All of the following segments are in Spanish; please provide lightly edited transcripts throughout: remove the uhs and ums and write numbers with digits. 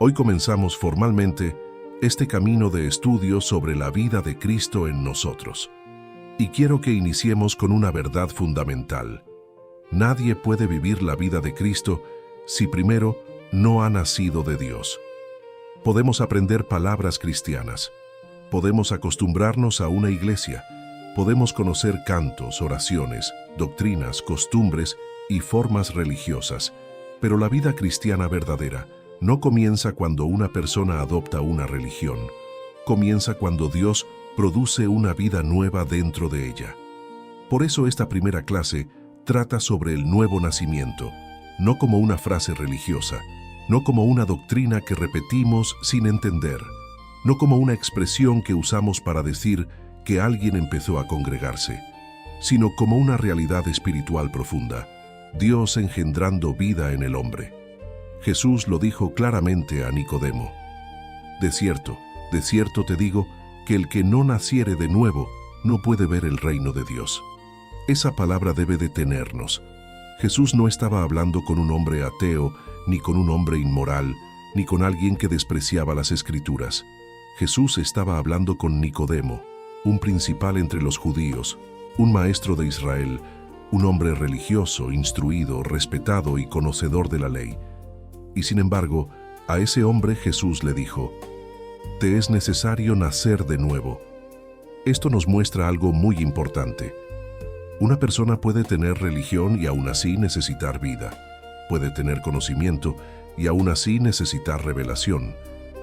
Hoy comenzamos formalmente este camino de estudio sobre la vida de Cristo en nosotros. Y quiero que iniciemos con una verdad fundamental. Nadie puede vivir la vida de Cristo si primero no ha nacido de Dios. Podemos aprender palabras cristianas, podemos acostumbrarnos a una iglesia, podemos conocer cantos, oraciones, doctrinas, costumbres y formas religiosas, pero la vida cristiana verdadera no comienza cuando una persona adopta una religión, comienza cuando Dios produce una vida nueva dentro de ella. Por eso esta primera clase trata sobre el nuevo nacimiento, no como una frase religiosa, no como una doctrina que repetimos sin entender, no como una expresión que usamos para decir que alguien empezó a congregarse, sino como una realidad espiritual profunda, Dios engendrando vida en el hombre. Jesús lo dijo claramente a Nicodemo: de cierto te digo, que el que no naciere de nuevo no puede ver el reino de Dios. Esa palabra debe detenernos. Jesús no estaba hablando con un hombre ateo, ni con un hombre inmoral, ni con alguien que despreciaba las Escrituras. Jesús estaba hablando con Nicodemo, un principal entre los judíos, un maestro de Israel, un hombre religioso, instruido, respetado y conocedor de la ley. Y sin embargo, a ese hombre Jesús le dijo: te es necesario nacer de nuevo. Esto nos muestra algo muy importante. Una persona puede tener religión y aún así necesitar vida. Puede tener conocimiento y aún así necesitar revelación.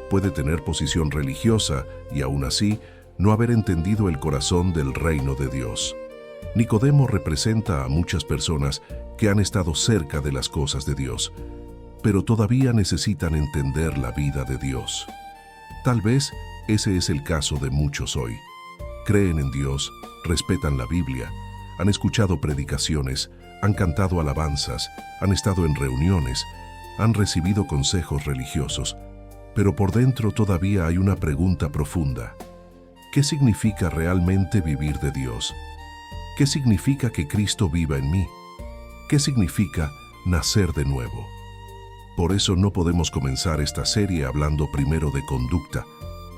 Puede tener posición religiosa y aún así no haber entendido el corazón del reino de Dios. Nicodemo representa a muchas personas que han estado cerca de las cosas de Dios, pero todavía necesitan entender la vida de Dios. Tal vez ese es el caso de muchos hoy. Creen en Dios, respetan la Biblia, han escuchado predicaciones, han cantado alabanzas, han estado en reuniones, han recibido consejos religiosos, pero por dentro todavía hay una pregunta profunda. ¿Qué significa realmente vivir de Dios? ¿Qué significa que Cristo viva en mí? ¿Qué significa nacer de nuevo? Por eso no podemos comenzar esta serie hablando primero de conducta.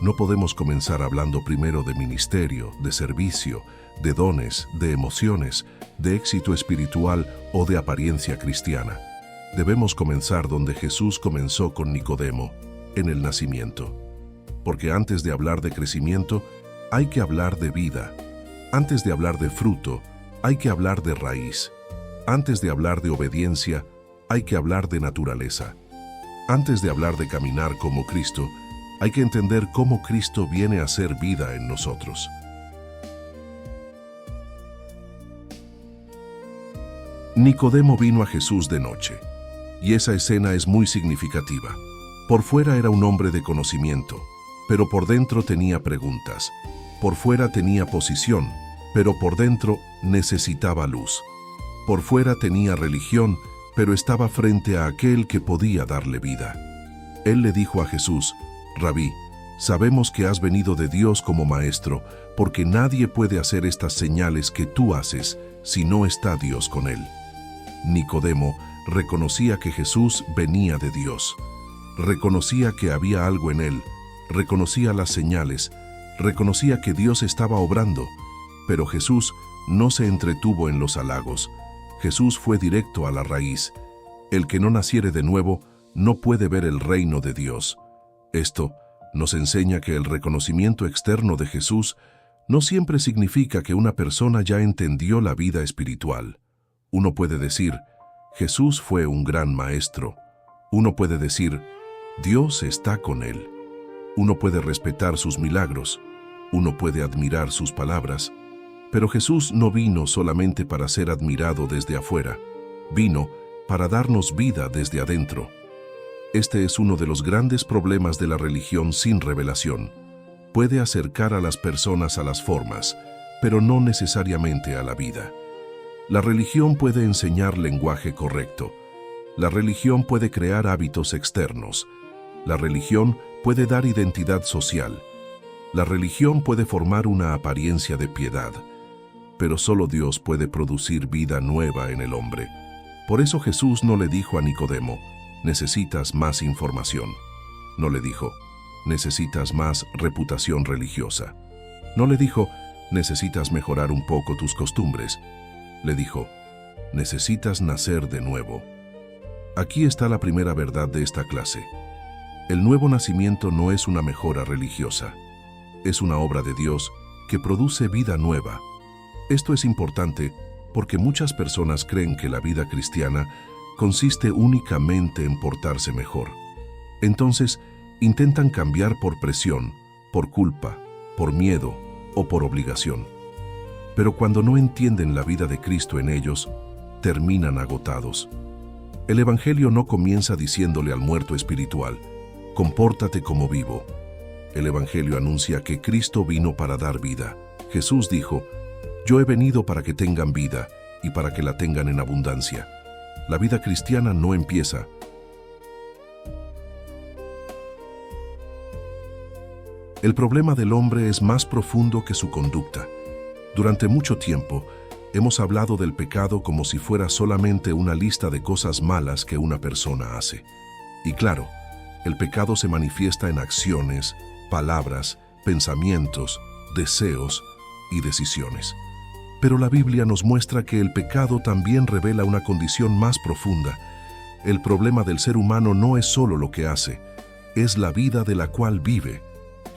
No podemos comenzar hablando primero de ministerio, de servicio, de dones, de emociones, de éxito espiritual o de apariencia cristiana. Debemos comenzar donde Jesús comenzó con Nicodemo, en el nacimiento. Porque antes de hablar de crecimiento, hay que hablar de vida. Antes de hablar de fruto, hay que hablar de raíz. Antes de hablar de obediencia, hay que hablar de naturaleza. Antes de hablar de caminar como Cristo, hay que entender cómo Cristo viene a ser vida en nosotros. Nicodemo vino a Jesús de noche, y esa escena es muy significativa. Por fuera era un hombre de conocimiento, pero por dentro tenía preguntas. Por fuera tenía posición, pero por dentro necesitaba luz. Por fuera tenía religión, pero estaba frente a aquel que podía darle vida. Él le dijo a Jesús: Rabí, sabemos que has venido de Dios como maestro, porque nadie puede hacer estas señales que tú haces si no está Dios con él. Nicodemo reconocía que Jesús venía de Dios. Reconocía que había algo en él, reconocía las señales, reconocía que Dios estaba obrando, pero Jesús no se entretuvo en los halagos. Jesús fue directo a la raíz. El que no naciere de nuevo no puede ver el reino de Dios. Esto nos enseña que el reconocimiento externo de Jesús no siempre significa que una persona ya entendió la vida espiritual. Uno puede decir: Jesús fue un gran maestro. Uno puede decir: Dios está con él. Uno puede respetar sus milagros. Uno puede admirar sus palabras. Pero Jesús no vino solamente para ser admirado desde afuera, vino para darnos vida desde adentro. Este es uno de los grandes problemas de la religión sin revelación. Puede acercar a las personas a las formas, pero no necesariamente a la vida. La religión puede enseñar lenguaje correcto. La religión puede crear hábitos externos. La religión puede dar identidad social. La religión puede formar una apariencia de piedad. Pero solo Dios puede producir vida nueva en el hombre. Por eso Jesús no le dijo a Nicodemo: necesitas más información. No le dijo, necesitas más reputación religiosa. No le dijo, necesitas mejorar un poco tus costumbres. Le dijo, necesitas nacer de nuevo. Aquí está la primera verdad de esta clase. El nuevo nacimiento no es una mejora religiosa. Es una obra de Dios que produce vida nueva. Esto es importante porque muchas personas creen que la vida cristiana consiste únicamente en portarse mejor. Entonces, intentan cambiar por presión, por culpa, por miedo o por obligación. Pero cuando no entienden la vida de Cristo en ellos, terminan agotados. El Evangelio no comienza diciéndole al muerto espiritual, compórtate como vivo. El Evangelio anuncia que Cristo vino para dar vida. Jesús dijo, yo he venido para que tengan vida y para que la tengan en abundancia. La vida cristiana no empieza. El problema del hombre es más profundo que su conducta. Durante mucho tiempo, hemos hablado del pecado como si fuera solamente una lista de cosas malas que una persona hace. Y claro, el pecado se manifiesta en acciones, palabras, pensamientos, deseos y decisiones. Pero la Biblia nos muestra que el pecado también revela una condición más profunda. El problema del ser humano no es solo lo que hace, es la vida de la cual vive.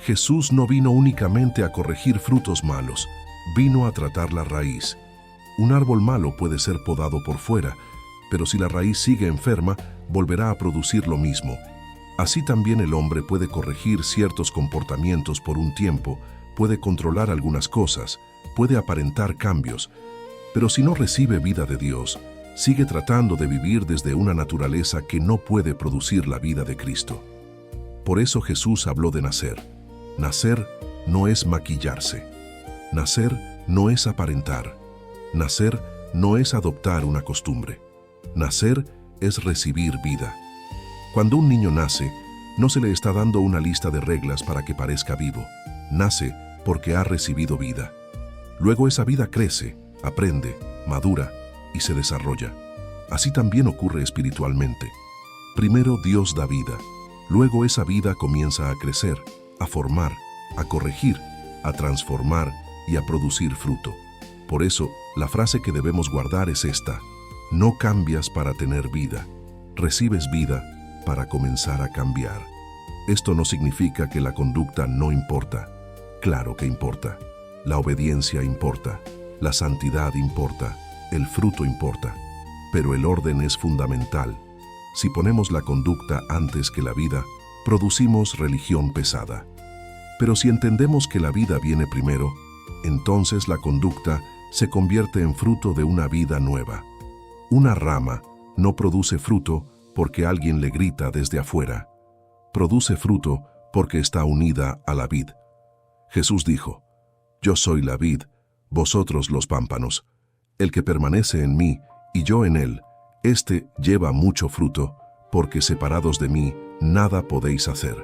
Jesús no vino únicamente a corregir frutos malos, vino a tratar la raíz. Un árbol malo puede ser podado por fuera, pero si la raíz sigue enferma, volverá a producir lo mismo. Así también el hombre puede corregir ciertos comportamientos por un tiempo, puede controlar algunas cosas, puede aparentar cambios, pero si no recibe vida de Dios, sigue tratando de vivir desde una naturaleza que no puede producir la vida de Cristo. Por eso Jesús habló de nacer. Nacer no es maquillarse. Nacer no es aparentar. Nacer no es adoptar una costumbre. Nacer es recibir vida. Cuando un niño nace, no se le está dando una lista de reglas para que parezca vivo. Nace porque ha recibido vida. Luego esa vida crece, aprende, madura y se desarrolla. Así también ocurre espiritualmente. Primero Dios da vida, luego esa vida comienza a crecer, a formar, a corregir, a transformar y a producir fruto. Por eso, la frase que debemos guardar es esta: no cambias para tener vida, recibes vida para comenzar a cambiar. Esto no significa que la conducta no importa. Claro que importa. La obediencia importa, la santidad importa, el fruto importa, pero el orden es fundamental. Si ponemos la conducta antes que la vida, producimos religión pesada. Pero si entendemos que la vida viene primero, entonces la conducta se convierte en fruto de una vida nueva. Una rama no produce fruto porque alguien le grita desde afuera. Produce fruto porque está unida a la vid. Jesús dijo, yo soy la vid, vosotros los pámpanos. El que permanece en mí y yo en él, éste lleva mucho fruto, porque separados de mí nada podéis hacer.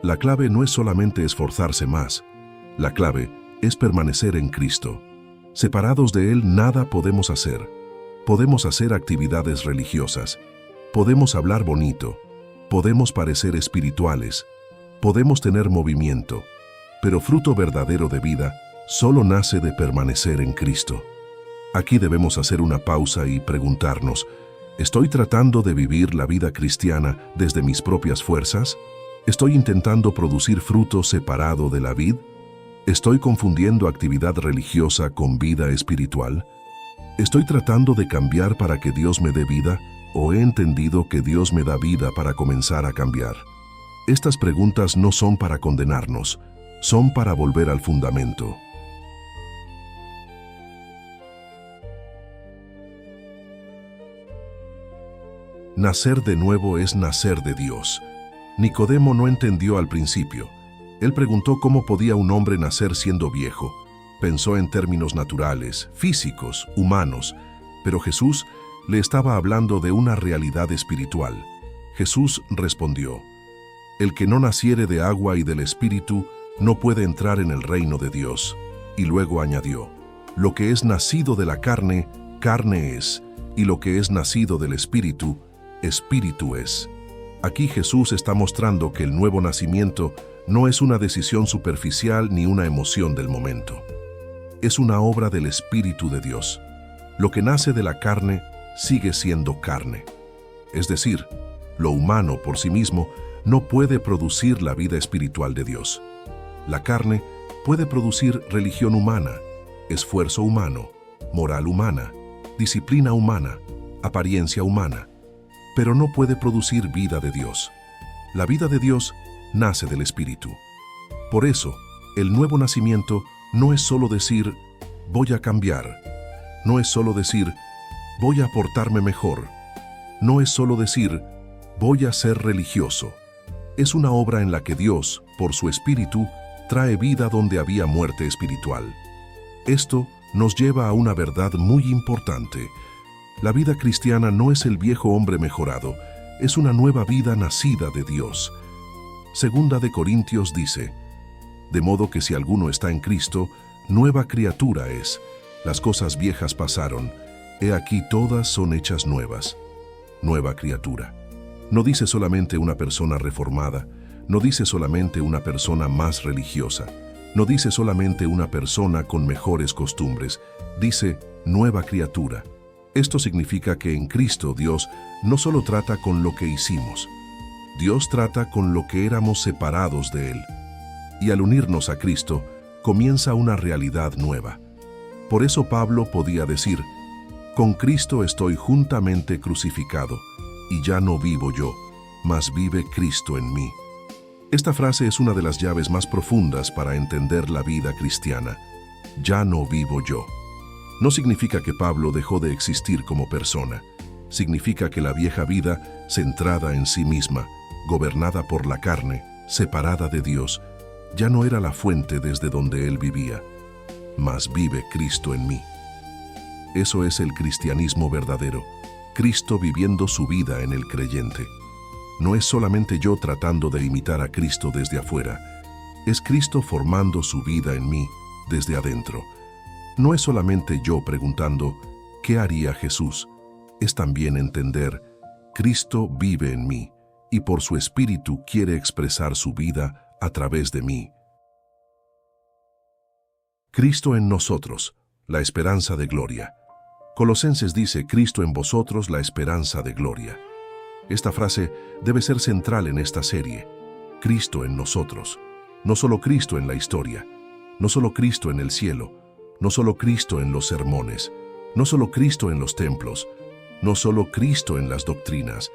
La clave no es solamente esforzarse más, la clave es permanecer en Cristo. Separados de Él nada podemos hacer. Podemos hacer actividades religiosas, podemos hablar bonito, podemos parecer espirituales, podemos tener movimiento, pero fruto verdadero de vida solo nace de permanecer en Cristo. Aquí debemos hacer una pausa y preguntarnos, ¿estoy tratando de vivir la vida cristiana desde mis propias fuerzas? ¿Estoy intentando producir fruto separado de la vid? ¿Estoy confundiendo actividad religiosa con vida espiritual? ¿Estoy tratando de cambiar para que Dios me dé vida o he entendido que Dios me da vida para comenzar a cambiar? Estas preguntas no son para condenarnos, son para volver al fundamento. Nacer de nuevo es nacer de Dios. Nicodemo no entendió al principio. Él preguntó cómo podía un hombre nacer siendo viejo. Pensó en términos naturales, físicos, humanos, pero Jesús le estaba hablando de una realidad espiritual. Jesús respondió, el que no naciere de agua y del Espíritu no puede entrar en el reino de Dios. Y luego añadió, lo que es nacido de la carne, carne es, y lo que es nacido del Espíritu, Espíritu es. Aquí Jesús está mostrando que el nuevo nacimiento no es una decisión superficial ni una emoción del momento. Es una obra del Espíritu de Dios. Lo que nace de la carne sigue siendo carne. Es decir, lo humano por sí mismo no puede producir la vida espiritual de Dios. La carne puede producir religión humana, esfuerzo humano, moral humana, disciplina humana, apariencia humana, pero no puede producir vida de Dios. La vida de Dios nace del Espíritu. Por eso, el nuevo nacimiento no es solo decir, voy a cambiar. No es solo decir, voy a portarme mejor. No es solo decir, voy a ser religioso. Es una obra en la que Dios, por su Espíritu, trae vida donde había muerte espiritual. Esto nos lleva a una verdad muy importante. La vida cristiana no es el viejo hombre mejorado, es una nueva vida nacida de Dios. Segunda de Corintios dice, de modo que si alguno está en Cristo, nueva criatura es. Las cosas viejas pasaron, he aquí todas son hechas nuevas. Nueva criatura. No dice solamente una persona reformada, no dice solamente una persona más religiosa, no dice solamente una persona con mejores costumbres, dice nueva criatura. Esto significa que en Cristo Dios no solo trata con lo que hicimos, Dios trata con lo que éramos separados de Él. Y al unirnos a Cristo, comienza una realidad nueva. Por eso Pablo podía decir, con Cristo estoy juntamente crucificado, y ya no vivo yo, mas vive Cristo en mí. Esta frase es una de las llaves más profundas para entender la vida cristiana. Ya no vivo yo. No significa que Pablo dejó de existir como persona. Significa que la vieja vida, centrada en sí misma, gobernada por la carne, separada de Dios, ya no era la fuente desde donde él vivía, mas vive Cristo en mí. Eso es el cristianismo verdadero, Cristo viviendo su vida en el creyente. No es solamente yo tratando de imitar a Cristo desde afuera, es Cristo formando su vida en mí desde adentro. No es solamente yo preguntando, ¿qué haría Jesús? Es también entender, Cristo vive en mí y por su Espíritu quiere expresar su vida a través de mí. Cristo en nosotros, la esperanza de gloria. Colosenses dice, Cristo en vosotros, la esperanza de gloria. Esta frase debe ser central en esta serie. Cristo en nosotros. No solo Cristo en la historia, no solo Cristo en el cielo, no solo Cristo en los sermones, no solo Cristo en los templos, no solo Cristo en las doctrinas,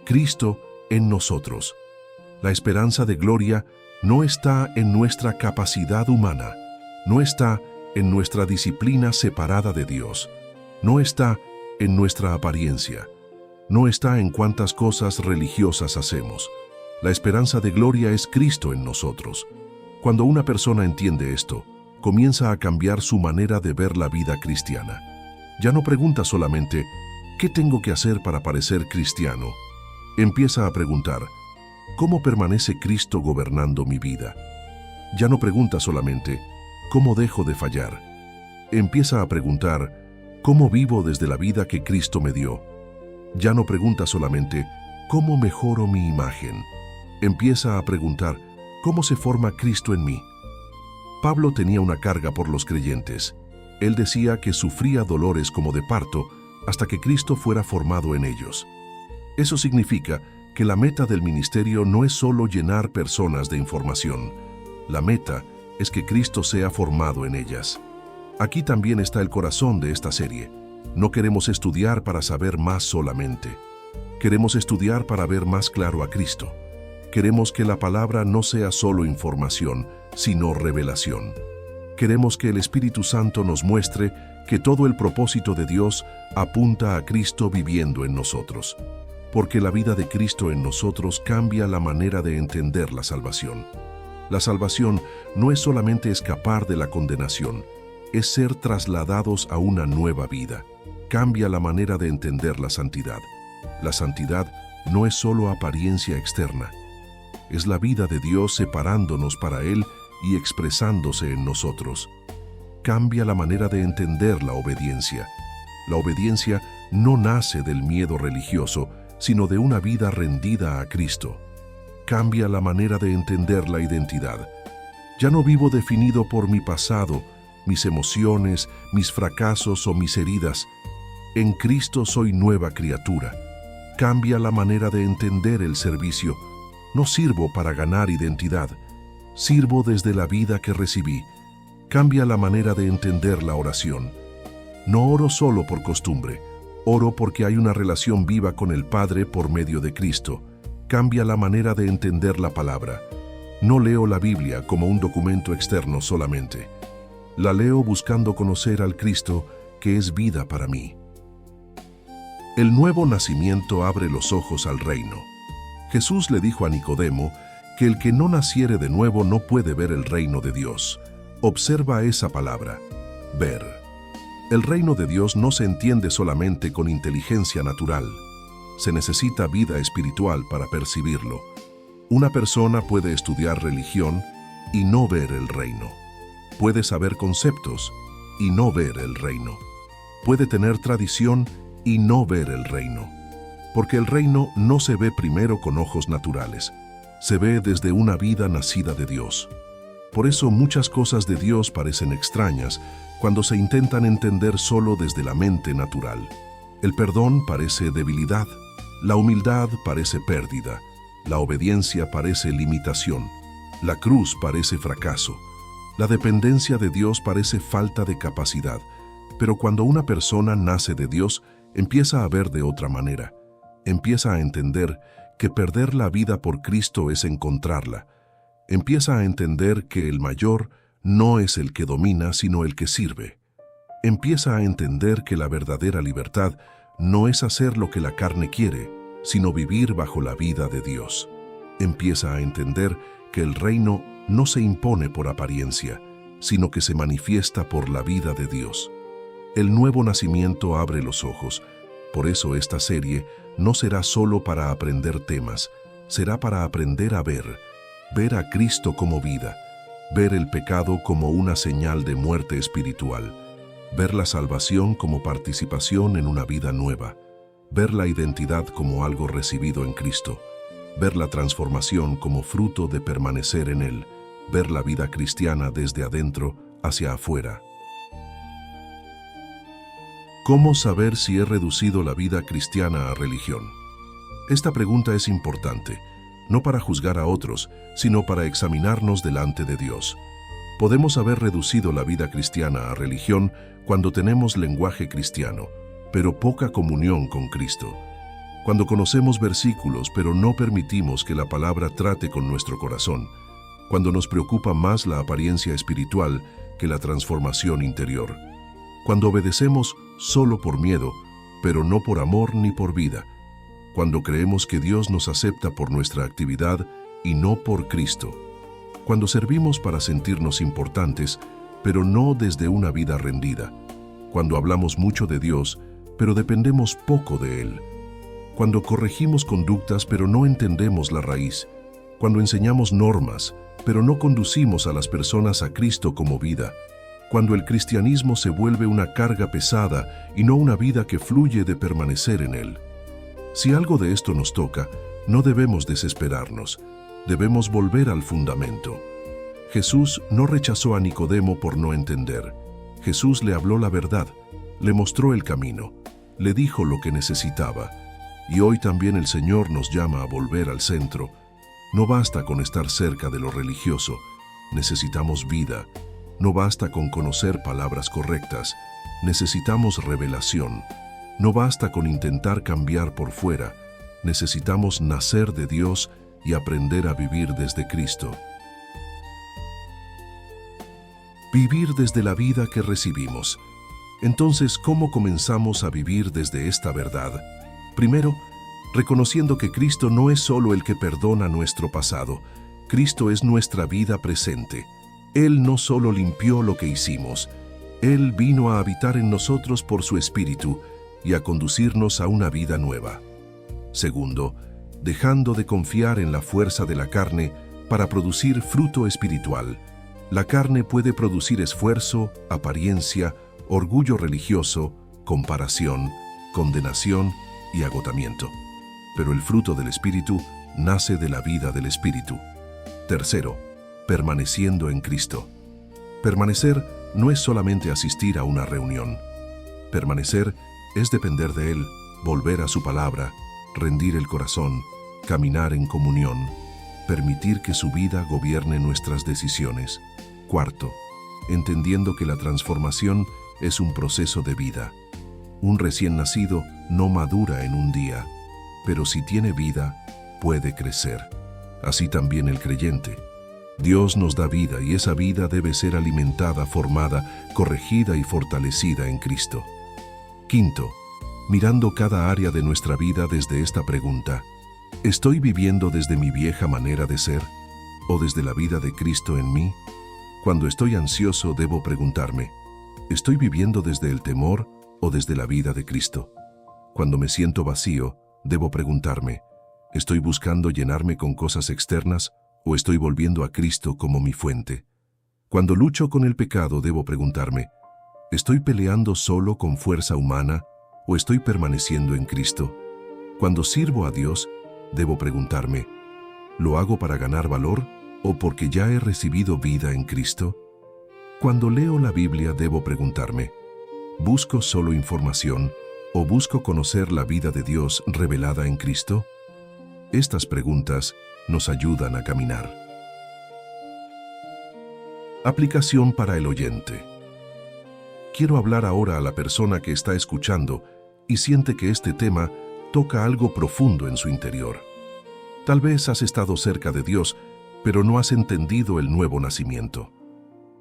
Cristo en nosotros. La esperanza de gloria no está en nuestra capacidad humana, no está en nuestra disciplina separada de Dios, no está en nuestra apariencia, no está en cuántas cosas religiosas hacemos. La esperanza de gloria es Cristo en nosotros. Cuando una persona entiende esto, comienza a cambiar su manera de ver la vida cristiana. Ya no pregunta solamente, ¿qué tengo que hacer para parecer cristiano? Empieza a preguntar, ¿cómo permanece Cristo gobernando mi vida? Ya no pregunta solamente, ¿cómo dejo de fallar? Empieza a preguntar, ¿cómo vivo desde la vida que Cristo me dio? Ya no pregunta solamente, ¿cómo mejoro mi imagen? Empieza a preguntar, ¿cómo se forma Cristo en mí? Pablo tenía una carga por los creyentes. Él decía que sufría dolores como de parto hasta que Cristo fuera formado en ellos. Eso significa que la meta del ministerio no es solo llenar personas de información. La meta es que Cristo sea formado en ellas. Aquí también está el corazón de esta serie. No queremos estudiar para saber más solamente. Queremos estudiar para ver más claro a Cristo. Queremos que la palabra no sea solo información, sino revelación. Queremos que el Espíritu Santo nos muestre que todo el propósito de Dios apunta a Cristo viviendo en nosotros. Porque la vida de Cristo en nosotros cambia la manera de entender la salvación. La salvación no es solamente escapar de la condenación, es ser trasladados a una nueva vida. Cambia la manera de entender la santidad. La santidad no es solo apariencia externa, es la vida de Dios separándonos para Él y expresándose en nosotros. Cambia la manera de entender la obediencia. La obediencia no nace del miedo religioso, sino de una vida rendida a Cristo. Cambia la manera de entender la identidad. Ya no vivo definido por mi pasado, mis emociones, mis fracasos o mis heridas. En Cristo soy nueva criatura. Cambia la manera de entender el servicio. No sirvo para ganar identidad. Sirvo desde la vida que recibí. Cambia la manera de entender la oración. No oro solo por costumbre. Oro porque hay una relación viva con el Padre por medio de Cristo. Cambia la manera de entender la palabra. No leo la Biblia como un documento externo solamente. La leo buscando conocer al Cristo que es vida para mí. El nuevo nacimiento abre los ojos al reino. Jesús le dijo a Nicodemo que el que no naciere de nuevo no puede ver el reino de Dios. Observa esa palabra, ver. El reino de Dios no se entiende solamente con inteligencia natural. Se necesita vida espiritual para percibirlo. Una persona puede estudiar religión y no ver el reino. Puede saber conceptos y no ver el reino. Puede tener tradición y no ver el reino. Porque el reino no se ve primero con ojos naturales. Se ve desde una vida nacida de Dios. Por eso muchas cosas de Dios parecen extrañas cuando se intentan entender solo desde la mente natural. El perdón parece debilidad, la humildad parece pérdida, la obediencia parece limitación, la cruz parece fracaso, la dependencia de Dios parece falta de capacidad. Pero cuando una persona nace de Dios, empieza a ver de otra manera. Empieza a entender que perder la vida por Cristo es encontrarla. Empieza a entender que el mayor no es el que domina, sino el que sirve. Empieza a entender que la verdadera libertad no es hacer lo que la carne quiere, sino vivir bajo la vida de Dios. Empieza a entender que el reino no se impone por apariencia, sino que se manifiesta por la vida de Dios. El nuevo nacimiento abre los ojos. Por eso esta serie no será solo para aprender temas, será para aprender a ver a Cristo como vida, ver el pecado como una señal de muerte espiritual, ver la salvación como participación en una vida nueva, ver la identidad como algo recibido en Cristo, ver la transformación como fruto de permanecer en Él, ver la vida cristiana desde adentro hacia afuera. ¿Cómo saber si he reducido la vida cristiana a religión? Esta pregunta es importante, no para juzgar a otros, sino para examinarnos delante de Dios. Podemos haber reducido la vida cristiana a religión cuando tenemos lenguaje cristiano, pero poca comunión con Cristo. Cuando conocemos versículos, pero no permitimos que la palabra trate con nuestro corazón. Cuando nos preocupa más la apariencia espiritual que la transformación interior. Cuando obedecemos solo por miedo, pero no por amor ni por vida. Cuando creemos que Dios nos acepta por nuestra actividad y no por Cristo. Cuando servimos para sentirnos importantes, pero no desde una vida rendida. Cuando hablamos mucho de Dios, pero dependemos poco de Él. Cuando corregimos conductas, pero no entendemos la raíz. Cuando enseñamos normas, pero no conducimos a las personas a Cristo como vida. Cuando el cristianismo se vuelve una carga pesada y no una vida que fluye de permanecer en Él. Si algo de esto nos toca, no debemos desesperarnos. Debemos volver al fundamento. Jesús no rechazó a Nicodemo por no entender. Jesús le habló la verdad, le mostró el camino, le dijo lo que necesitaba. Y hoy también el Señor nos llama a volver al centro. No basta con estar cerca de lo religioso, necesitamos vida. No basta con conocer palabras correctas, necesitamos revelación. No basta con intentar cambiar por fuera, necesitamos nacer de Dios y aprender a vivir desde Cristo. Vivir desde la vida que recibimos. Entonces, ¿cómo comenzamos a vivir desde esta verdad? Primero, reconociendo que Cristo no es solo el que perdona nuestro pasado, Cristo es nuestra vida presente. Él no solo limpió lo que hicimos, Él vino a habitar en nosotros por su Espíritu y a conducirnos a una vida nueva. Segundo, dejando de confiar en la fuerza de la carne para producir fruto espiritual. La carne puede producir esfuerzo, apariencia, orgullo religioso, comparación, condenación y agotamiento. pero el fruto del Espíritu nace de la vida del Espíritu. Tercero, permaneciendo en Cristo. Permanecer no es solamente asistir a una reunión. Permanecer es depender de Él, volver a su palabra, rendir el corazón, caminar en comunión, permitir que su vida gobierne nuestras decisiones. Cuarto, entendiendo que la transformación es un proceso de vida. Un recién nacido no madura en un día, pero si tiene vida, puede crecer. Así también el creyente. Dios nos da vida y esa vida debe ser alimentada, formada, corregida y fortalecida en Cristo. Quinto, mirando cada área de nuestra vida desde esta pregunta: ¿estoy viviendo desde mi vieja manera de ser o desde la vida de Cristo en mí? Cuando estoy ansioso, debo preguntarme: ¿estoy viviendo desde el temor o desde la vida de Cristo? Cuando me siento vacío, debo preguntarme: ¿estoy buscando llenarme con cosas externas o estoy volviendo a Cristo como mi fuente? Cuando lucho con el pecado, debo preguntarme: ¿estoy peleando solo con fuerza humana o estoy permaneciendo en Cristo? Cuando sirvo a Dios, debo preguntarme: ¿lo hago para ganar valor o porque ya he recibido vida en Cristo? Cuando leo la Biblia, debo preguntarme: ¿busco solo información o busco conocer la vida de Dios revelada en Cristo? Estas preguntas nos ayudan a caminar. Aplicación para el oyente. Quiero hablar ahora a la persona que está escuchando y siente que este tema toca algo profundo en su interior. Tal vez has estado cerca de Dios, pero no has entendido el nuevo nacimiento.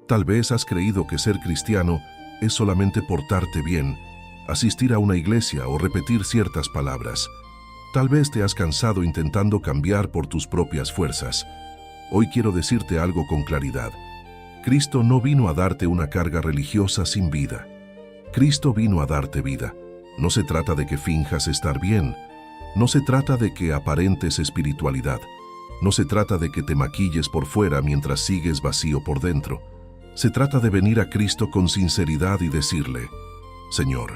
Tal vez has creído que ser cristiano es solamente portarte bien, asistir a una iglesia o repetir ciertas palabras. Tal vez te has cansado intentando cambiar por tus propias fuerzas. Hoy quiero decirte algo con claridad. Cristo no vino a darte una carga religiosa sin vida. Cristo vino a darte vida. No se trata de que finjas estar bien. No se trata de que aparentes espiritualidad. No se trata de que te maquilles por fuera mientras sigues vacío por dentro. Se trata de venir a Cristo con sinceridad y decirle: Señor,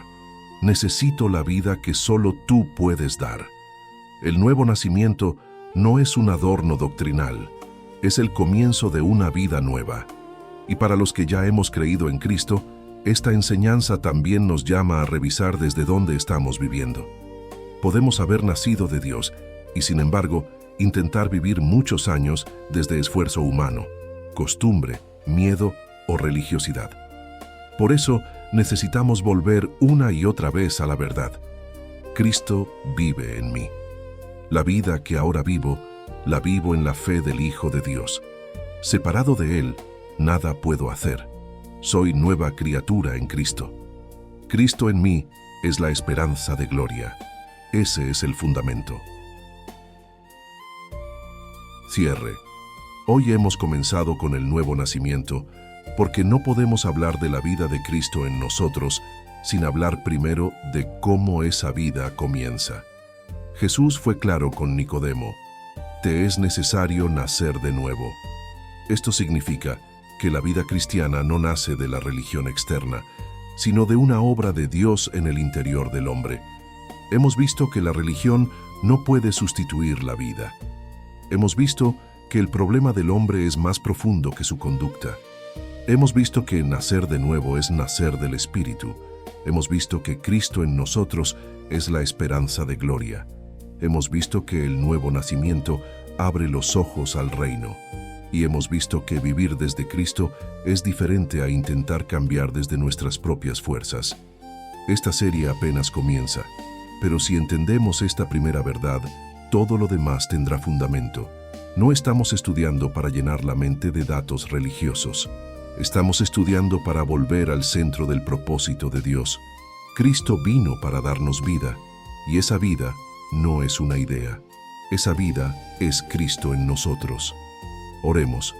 necesito la vida que solo tú puedes dar. El nuevo nacimiento no es un adorno doctrinal, es el comienzo de una vida nueva. Y para los que ya hemos creído en Cristo, esta enseñanza también nos llama a revisar desde dónde estamos viviendo. Podemos haber nacido de Dios y, sin embargo, intentar vivir muchos años desde esfuerzo humano, costumbre, miedo o religiosidad. Por eso, necesitamos volver una y otra vez a la verdad. Cristo vive en mí. La vida que ahora vivo, la vivo en la fe del Hijo de Dios. Separado de Él, nada puedo hacer. Soy nueva criatura en Cristo. Cristo en mí es la esperanza de gloria. Ese es el fundamento. Cierre. Hoy hemos comenzado con el nuevo nacimiento, porque no podemos hablar de la vida de Cristo en nosotros sin hablar primero de cómo esa vida comienza. Jesús fue claro con Nicodemo: te es necesario nacer de nuevo. Esto significa que la vida cristiana no nace de la religión externa, sino de una obra de Dios en el interior del hombre. Hemos visto que la religión no puede sustituir la vida. Hemos visto que el problema del hombre es más profundo que su conducta. Hemos visto que nacer de nuevo es nacer del Espíritu. Hemos visto que Cristo en nosotros es la esperanza de gloria. Hemos visto que el nuevo nacimiento abre los ojos al reino. Y hemos visto que vivir desde Cristo es diferente a intentar cambiar desde nuestras propias fuerzas. Esta serie apenas comienza, pero si entendemos esta primera verdad, todo lo demás tendrá fundamento. No estamos estudiando para llenar la mente de datos religiosos. Estamos estudiando para volver al centro del propósito de Dios. Cristo vino para darnos vida, y esa vida no es una idea. Esa vida es Cristo en nosotros. Oremos.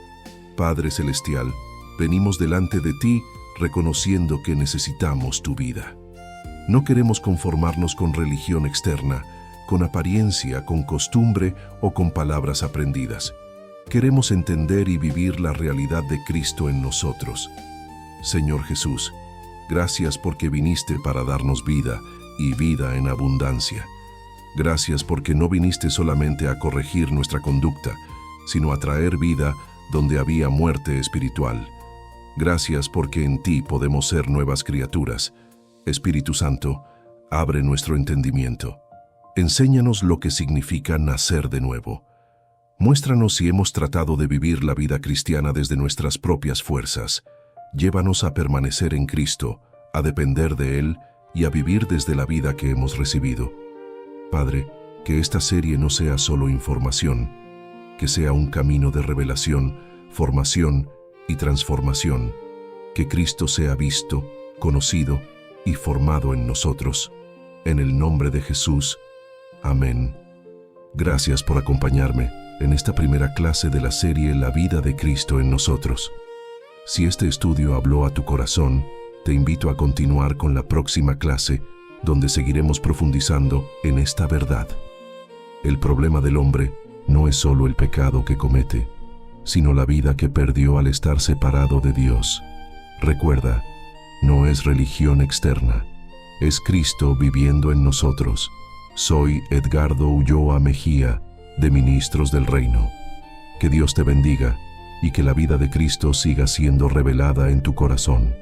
Padre Celestial, venimos delante de ti reconociendo que necesitamos tu vida. No queremos conformarnos con religión externa, con apariencia, con costumbre o con palabras aprendidas. Queremos entender y vivir la realidad de Cristo en nosotros. Señor Jesús, gracias porque viniste para darnos vida y vida en abundancia. Gracias porque no viniste solamente a corregir nuestra conducta, sino a traer vida donde había muerte espiritual. Gracias porque en ti podemos ser nuevas criaturas. Espíritu Santo, abre nuestro entendimiento. Enséñanos lo que significa nacer de nuevo. Muéstranos si hemos tratado de vivir la vida cristiana desde nuestras propias fuerzas. Llévanos a permanecer en Cristo, a depender de Él y a vivir desde la vida que hemos recibido. Padre, que esta serie no sea solo información, que sea un camino de revelación, formación y transformación. Que Cristo sea visto, conocido y formado en nosotros. En el nombre de Jesús. Amén. Gracias por acompañarme en esta primera clase de la serie La vida de Cristo en nosotros. Si este estudio habló a tu corazón, te invito a continuar con la próxima clase, donde seguiremos profundizando en esta verdad. El problema del hombre no es solo el pecado que comete, sino la vida que perdió al estar separado de Dios. Recuerda, no es religión externa, es Cristo viviendo en nosotros. Soy Edgardo Ulloa Mejía, de Ministros del Reino. Que Dios te bendiga y que la vida de Cristo siga siendo revelada en tu corazón.